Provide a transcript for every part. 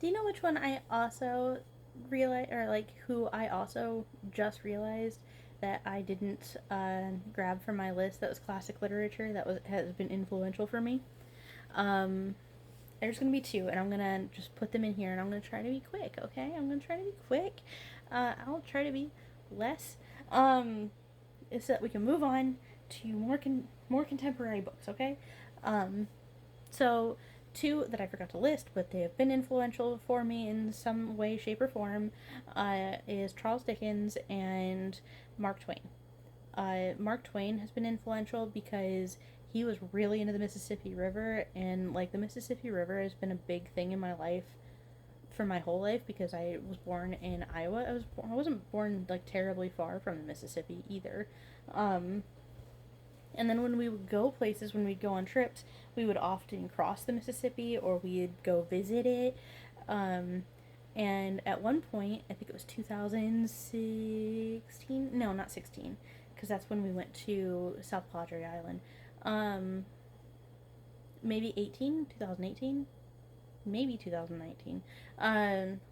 Do you know which one I also realized, or like who I also just realized that I didn't grab from my list that was classic literature that was has been influential for me? Um, there's gonna be two, and I'm gonna just put them in here, and I'm gonna try to be quick. Okay, I'm gonna try to be quick. I'll try to be less. Um, so that we can move on to more contemporary books. Okay. Um, so, two that I forgot to list, but they have been influential for me in some way, shape, or form, is Charles Dickens and Mark Twain. Mark Twain has been influential because he was really into the Mississippi River, and like the Mississippi River has been a big thing in my life for my whole life because I was born in Iowa. I wasn't born like terribly far from the Mississippi either. Um, and then when we would go places, when we'd go on trips, we would often cross the Mississippi or we'd go visit it. Um, and at one point, I think it was 2016. No, not 16, because that's when we went to South Padre Island. Um, maybe 2018, maybe 2019.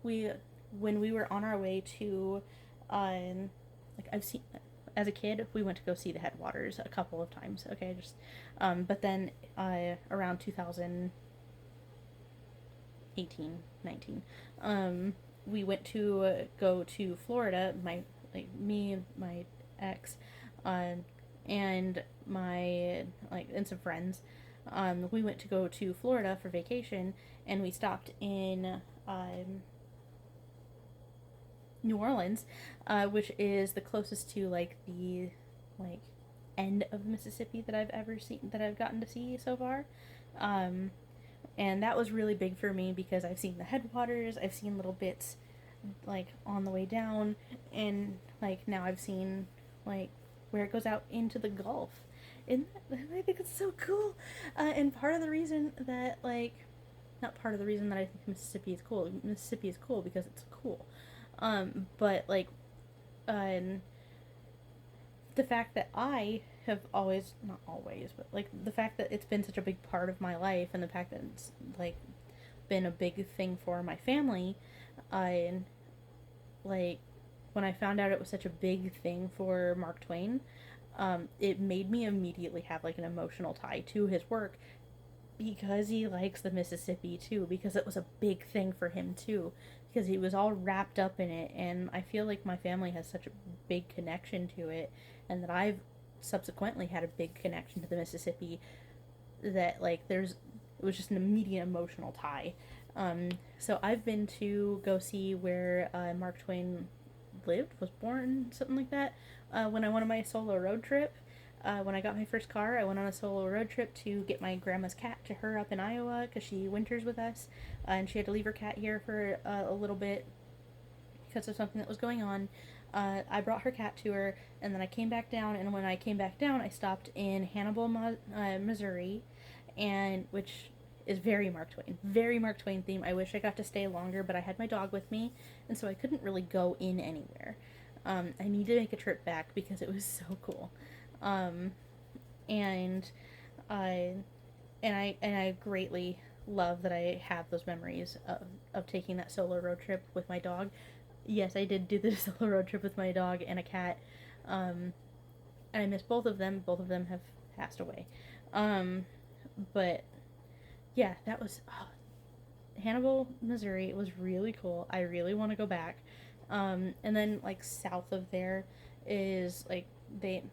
We when we were on our way to, like I've seen as a kid, we went to go see the headwaters a couple of times. Okay, just but then around 2018, 19, we went to go to Florida. Me and my ex, um, and my and some friends. We went to go to Florida for vacation, and we stopped in New Orleans, which is the closest to like the like end of Mississippi that I've ever seen that I've gotten to see so far. Um, and that was really big for me because I've seen the headwaters, I've seen little bits like on the way down, and like now I've seen like where it goes out into the Gulf. And I think it's so cool. And part of the reason that not part of the reason that I think Mississippi is cool. Mississippi is cool because it's cool. But like, um, the fact that I have always, not always, but like the fact that it's been such a big part of my life, and the fact that it's like been a big thing for my family, I like when I found out it was such a big thing for Mark Twain, it made me immediately have like an emotional tie to his work because he likes the Mississippi too, because it was a big thing for him too, because he was all wrapped up in it, and I feel like my family has such a big connection to it, and that I've subsequently had a big connection to the Mississippi that like it was just an immediate emotional tie. So I've been to go see where Mark Twain lived, was born, something like that. When I went on my solo road trip, when I got my first car, I went on a solo road trip to get my grandma's cat to her up in Iowa because she winters with us, and she had to leave her cat here for a little bit because of something that was going on. I brought her cat to her, and then I came back down. And when I came back down, I stopped in Hannibal, Missouri, and which is very Mark Twain theme. I wish I got to stay longer, but I had my dog with me, and so I couldn't really go in anywhere. I need to make a trip back because it was so cool, um, and I I greatly love that I have those memories of taking that solo road trip with my dog. Yes, I did do the solo road trip with my dog and a cat, um, and I miss both of them. Both of them have passed away, but yeah, that was Hannibal, Missouri. It was really cool. I really want to go back. And then like south of there is like they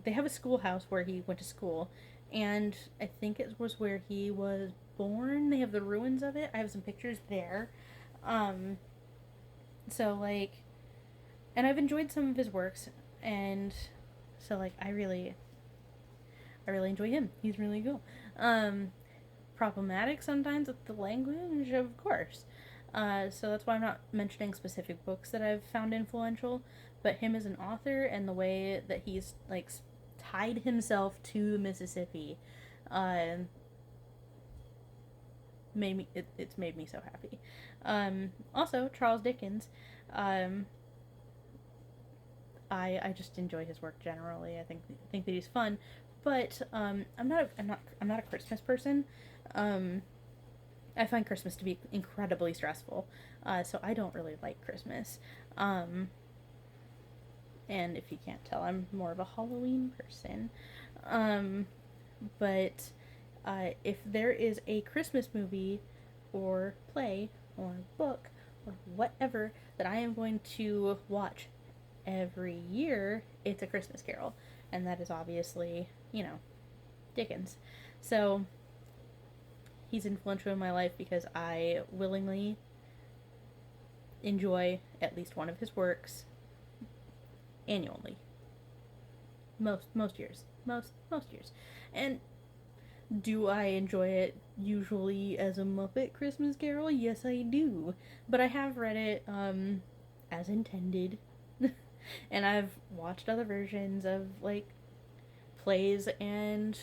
they have a schoolhouse where he went to school, and I think it was where he was born. They have the ruins of it. I have some pictures there. Um, so like, and I've enjoyed some of his works, and so like I really enjoy him. He's really cool. Um, Problematic sometimes with the language, of course. So that's why I'm not mentioning specific books that I've found influential, but him as an author and the way that he's like tied himself to Mississippi, uh, it's made me so happy. Also, Charles Dickens, um, I just enjoy his work generally. I think that he's fun, but I'm not a Christmas person. Um, I find Christmas to be incredibly stressful, so I don't really like Christmas. Um, and if you can't tell, I'm more of a Halloween person. Um, but if there is a Christmas movie or play or book or whatever that I am going to watch every year, it's A Christmas Carol. And that is obviously, Dickens. So he's influential in my life because I willingly enjoy at least one of his works annually. Most years. Most years. And do I enjoy it usually as a Muppet Christmas Carol? Yes, I do. But I have read it as intended. And I've watched other versions of like plays and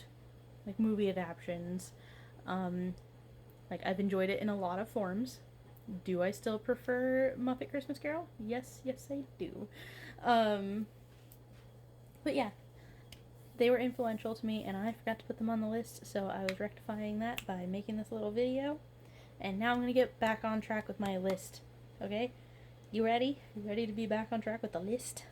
like movie adaptations. Um, like I've enjoyed it in a lot of forms. Do I still prefer Muppet Christmas Carol? Yes, I do. Um, but yeah, they were influential to me, and I forgot to put them on the list, so I was rectifying that by making this little video. And now I'm gonna get back on track with my list. Okay, you ready? You ready to be back on track with the list?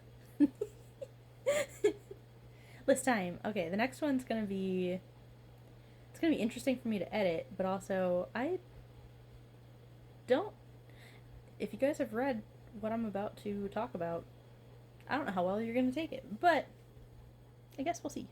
List time. Okay, the next one's gonna be. It's gonna be interesting for me to edit, but also I don't. If you guys have read what I'm about to talk about, I don't know how well you're gonna take it, but I guess we'll see.